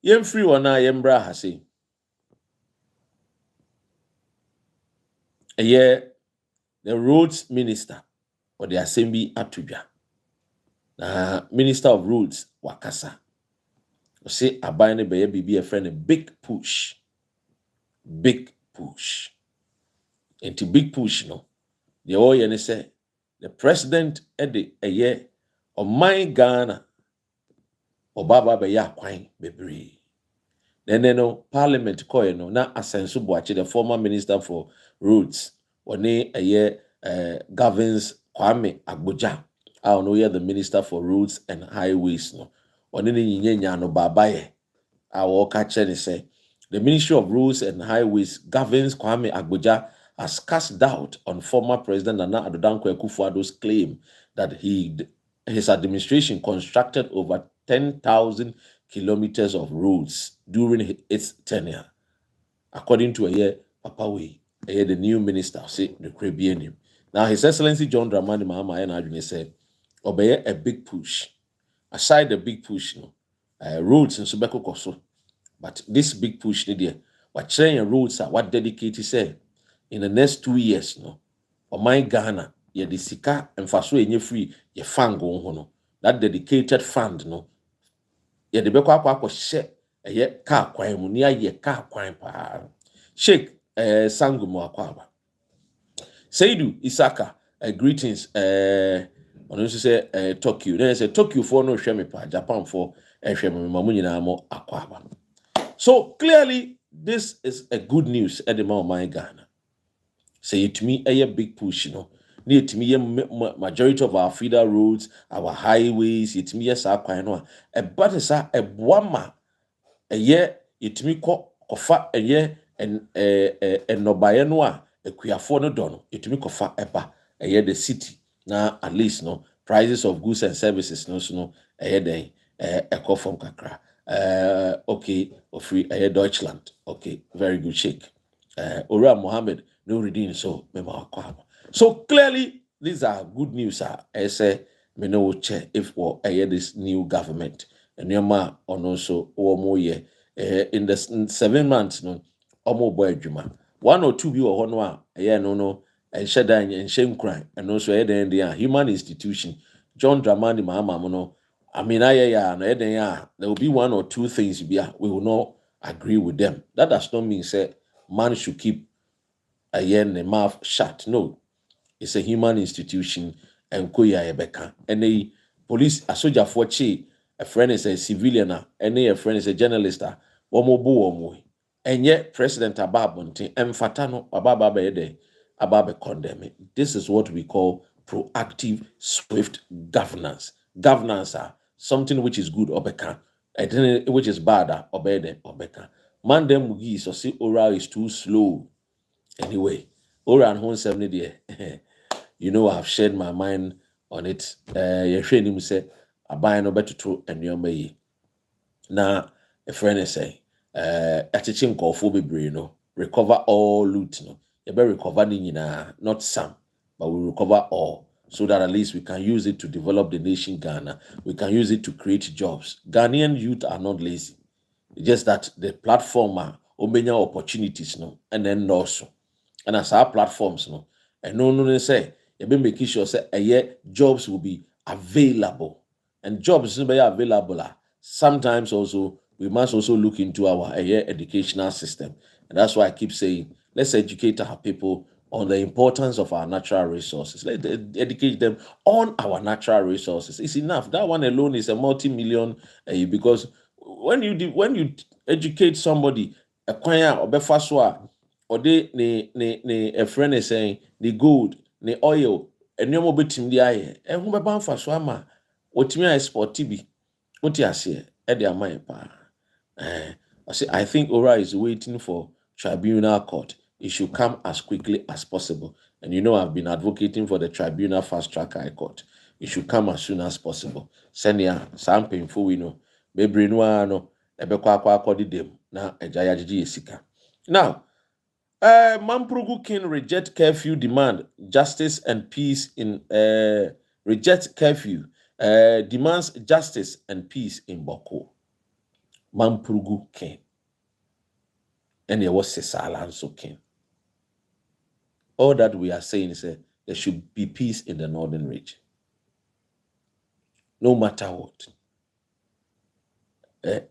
yem free wana yembra hasi. A year the roads minister or the assembly atubia. Minister of Roads wakasa. Say abane beye bibi a friend a big push. Big push. Into big push no. The oye say the president ede a year of my Ghana or baba be ya kwine bebre. Then no parliament koye no na Asensu Boakye the former minister for roads one a year governs Kwame Agboja. I don't know the minister for roads and highways no. One ni no babaye. I will catch and say the Ministry of Roads and Highways governs Kwame Agboja has cast doubt on former President Nana Addo Dankwa Akufo-Addo's claim that his administration constructed over 10,000 kilometers of roads during its tenure. According to a year, Papa Way, the new minister, say the Caribbean. Now, His Excellency John Dramani Mahama and Adwene said, obey a big push. Aside the big push, no, roads in Subeko Koso. But this big push, what train roads are what dedicated say in the next 2 years, no, or my Ghana, ye the sika and faso any free ye fango no. That dedicated fund, no, ye the beko share a ye car kwine munia ye car kwine pa. Sheikh Sangumo Akwaba. Seidu Isaka, greetings. On also say Tokyo. Then I say Tokyo for no shame pa Japan for shame mamunyi na mo Akwaba. So clearly, this is a good news at the moment, my Ghana. Say it to me, a big push, you know. Near to me, majority of our feeder roads, our highways, it me, yes, I a but is a wama, a year, it me kofa a year, and no bayanoa, a queer no dono, it me kofa epa, a year the city. Now, at least, no, prices of goods and services, no, a year day, a call from Kakra. Okay, free Deutschland. Okay, very good shake. Ora Mohammed, no reading so mema. So clearly, these are good news. I say, me no check if or this new government and yama on also or more year in the 7 months no omo boy juma 1 or 2 bi or one no and shedan and shame crime and also the human institution John Dramani Mahama no. I mean, there will be 1 or 2 things we will not agree with them. That does not mean say man should keep a year and mouth shut. No, it's a human institution and koya ebeka. And the police, a soldier for chi, a friend is a civilian, and a friend is a journalist. And yet, President Ababonte and Fatano Ababe condemn it. This is what we call proactive, swift governance. Governance are something which is good obeka, which is bad obede obeka. Man them mugi so see oral is too slow. Anyway, oral home 70 there. You know I've shared my mind on it. You share him say I buy no better true and you may. Now a friend is saying teaching call for be no recover all loot no. You better recover not some, but we recover all. So that at least we can use it to develop the nation Ghana. We can use it to create jobs. Ghanaian youth are not lazy. It's just that the platform are opportunities, no, and then also. And as our platforms, no, and no say, you be making sure say jobs will be available, and jobs will be available. Sometimes also we must also look into our educational system, and that's why I keep saying let's educate our people on the importance of our natural resources. Let's educate them on our natural resources. It's enough. That one alone is a multi-million because when you educate somebody, a kwanya or befaswa or they ne a friend is saying the gold, the oil, and no more betim the aye, and who be bound for swama, what me I sport TB, what you say, at their mind pa. I think Ora is waiting for tribunal court. It should come as quickly as possible. And I've been advocating for the tribunal fast track high court. It should come as soon as possible. Send ya some painful we know. Maybe no dem na ejaya esika. Now, Mampurugu King reject curfew demand, justice and peace in reject curfew, demands justice and peace in Boko. Mampurugu King. And there was Sesalanso King. All that we are saying is there should be peace in the northern region. No matter what. At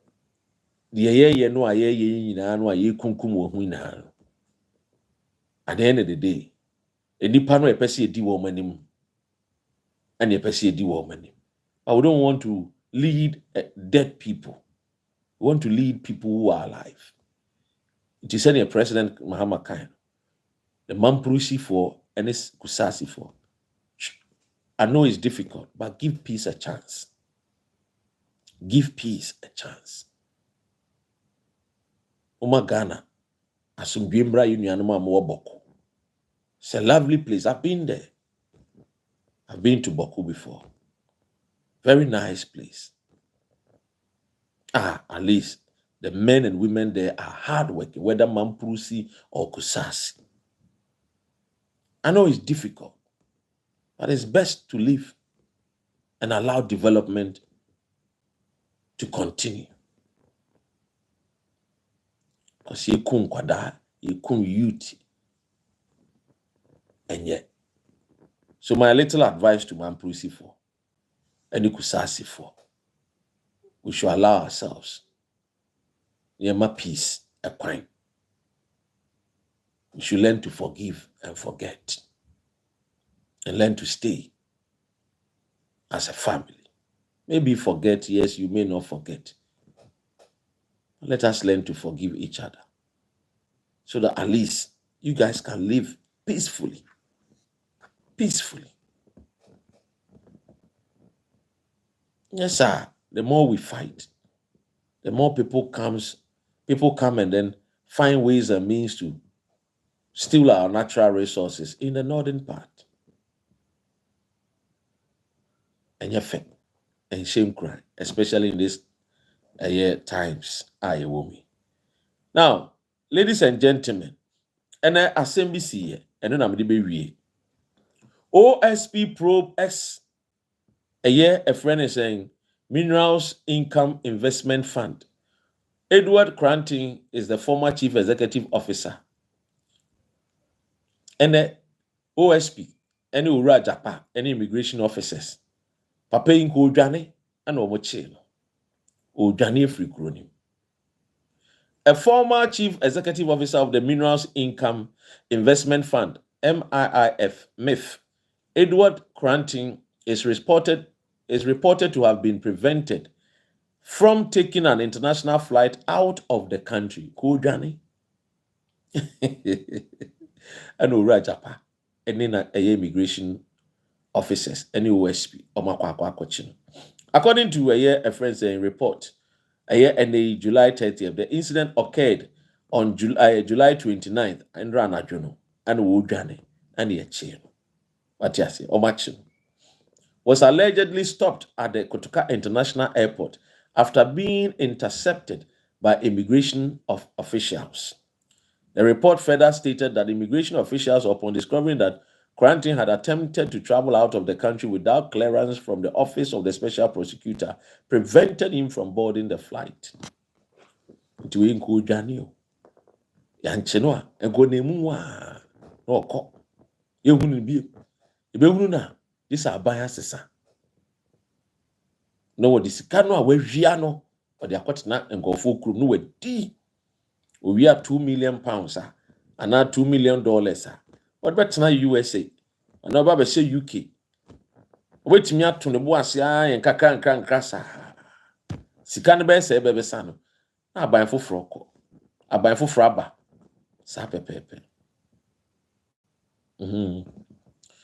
the end of the day, a nipano a pesi di woman and a pesi di woman. But we don't want to lead dead people. We want to lead people who are alive. It is a President Mahama Khan. The Mamprusi for and it's Kusasi for. I know it's difficult, but give peace a chance. Give peace a chance. Oma Ghana, Asumbimbra Unianuma Mwaboko. It's a lovely place. I've been there. I've been to Boku before. Very nice place. At least the men and women there are hardworking, whether Mamprusi or Kusasi. I know it's difficult, but it's best to live and allow development to continue. Because you kun kwada, you kun youth. And yet. So my little advice to Mamprusi for and Kusasi for, we should allow ourselves my peace a crime. We should learn to forgive and forget. And learn to stay as a family. Maybe forget, yes, you may not forget. Let us learn to forgive each other. So that at least you guys can live peacefully. Peacefully. Yes, sir. The more we fight, the more people come and then find ways and means to steal our natural resources in the northern part. And you're fair and shame cry, especially in these times. Now, ladies and gentlemen, and I assembly see and then I'm the OSP probe X. A friend is saying Minerals Income Investment Fund. Edward Cranting is the former chief executive officer. And the OSP, any Ura Japan, any immigration officers. Papa in Kodjane and Adom-Otchere. Odjane free kronim. A former chief executive officer of the Minerals Income Investment Fund, MIF, Edward Cranting, is reported to have been prevented from taking an international flight out of the country. Kodjane. And Ura Japan, and then immigration officers, any OSP, according to a friend saying report, and July 30th, the incident occurred on July 29th, and Ranajono, and Wujane, and Yachino. What you say, Omachino was allegedly stopped at the Kotoka International Airport after being intercepted by immigration officials. The report further stated that immigration officials, upon discovering that Cranting had attempted to travel out of the country without clearance from the office of the special prosecutor, prevented him from boarding the flight. Ebehunu na this aban asesa. No what this sika no a wahwia no or the akwatena nkofo krum no wadi. We are £2 million and now $2 million. What about now USA? And now Baba say UK. Wait me out to the boss and kakran sa. Sikan be say bebe sano. Na buy for froko. I buy for fraba. Sa pepe.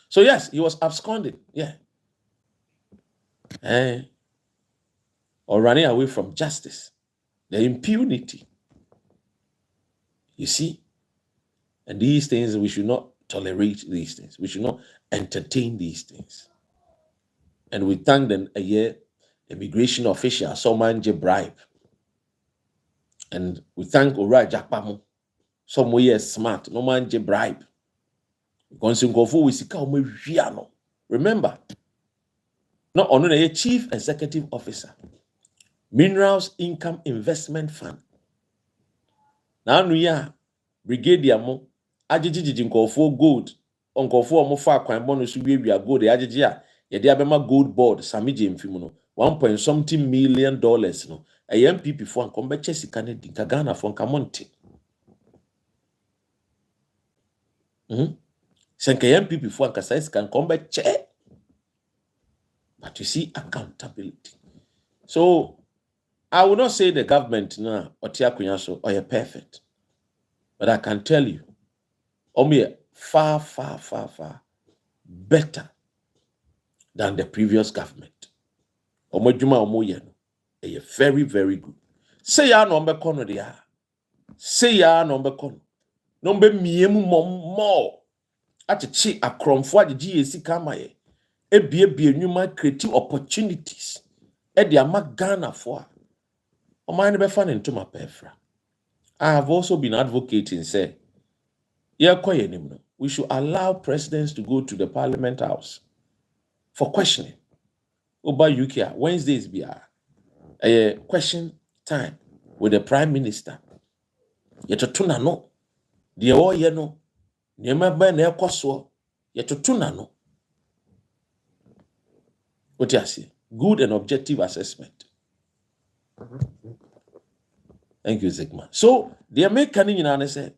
So yes, he was absconding. Yeah. Or running away from justice. The impunity. You see? And these things, we should not tolerate these things. We should not entertain these things. And we thank them a year, immigration official, someone bribe. And we thank Ora Jakpamo, some way smart, no man bribe. Because in Gofu, we see remember, not only a chief executive officer, Minerals Income Investment Fund. Now, we are Brigadier Mo, Ajiji Nkofo Gold, Nkofo Mofa Kwan bonus we are gold, the Ajija, Yadiabema Gold Board, Samiji Mfimuno, $1.something million, no, a MPP for Combe Chesi Canadi, Kagana for Camonte. Senke MPP for Casais can come che. But you see accountability. So I will not say the government now or Tiakunyaso or perfect. But I can tell you, far better than the previous government. Very, very good. Say ya number kono dia. Say ya number kono. Number miemu more. Atichi akromfo agye esi kamaye. Ebie nyuma creative opportunities. The ama Ghana for. Omani be fan into my pefra. I have also been advocating, say, we should allow presidents to go to the Parliament House for questioning. Over UK, Wednesdays be a question time with the Prime Minister. Yetotuna no. The all no. Nyema na ekoso. Yetotuna no. What you say? Good and objective assessment. Thank you, Zygma. So, the American Union say,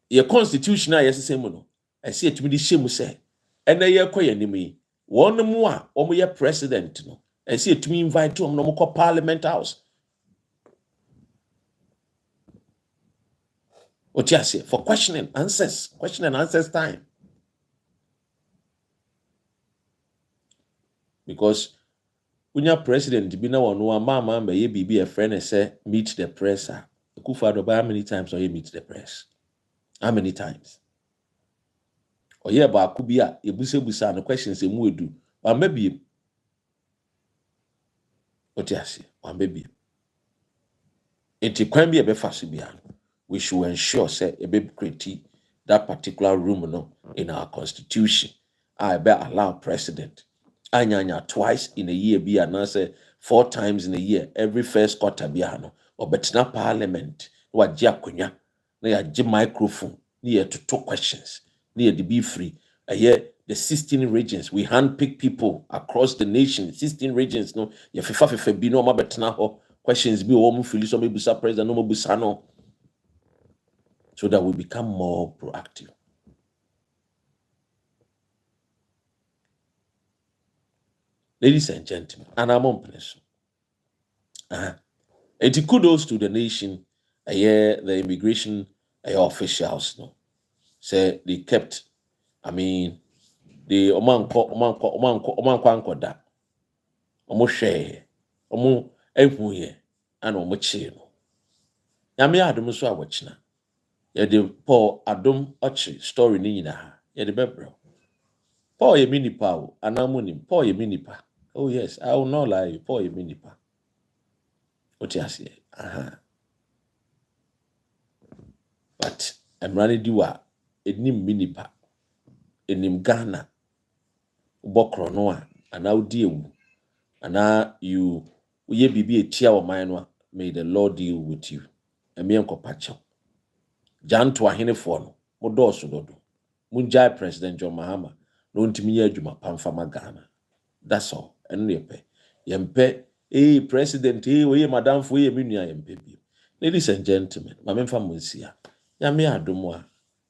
your constitutional yes say no. I see it me the shame say. And they are quite enemy. One more, or president no. I see it me invite to no more Parliament House. What you say? For question and answers time. Because when your president be now on one mama may be a friend and say meet the press. How many times or you meet the press? How many times? Or yeah, but could be a busa no questions in we do. Or maybe what you say, or maybe it can be a befasibian. We should ensure say a baby create that particular room no in our constitution. I better allow president. Anyanya twice in a year be and say 4 times in a year, every first quarter biano, or betina parliament, what jacunya, near Jim microphone, near to 2 questions, near the be free. A year, the 16 regions, we handpick people across the nation, 16 regions, no, ya fifa be no betina ho, questions be woman Phyllis or maybe president, no busano, so that we become more proactive. Ladies and gentlemen, and I'm on place. And kudos to the nation, the immigration officials, no. Say they kept, the oman da, share, ehuye, and chino. Yami Adom so awachina. The Paul Adom-Otchere story ni na. The bebro. Paul ye minipa, anamunim, Paul ye minipa. Oh yes, I will not lie. Paul ye minipa. What you say? But I'm running dua. Enim minipa. Enim Ghana. Ubokro noa. And now deal. And now you be a tia or mine. May the Lord deal with you. And me uncle Pacho. Jan to a hine for no. Modoso dodo. Munjai President John Mahama. no ntimi yɛ adwuma pamfama Ghana. That's all. And yempe president oye madam fo ye menua yempe bi. Ladies and gentlemen, ma memfa mo nsia. Nyame adom a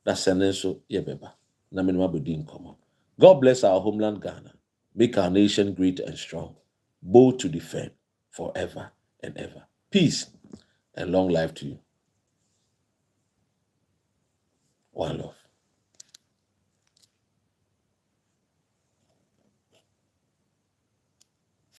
da sene so yebeba. Na me no abodi nkomo. God bless our homeland Ghana. Make our nation great and strong, bold to defend forever and ever. Peace and long life to you. One love.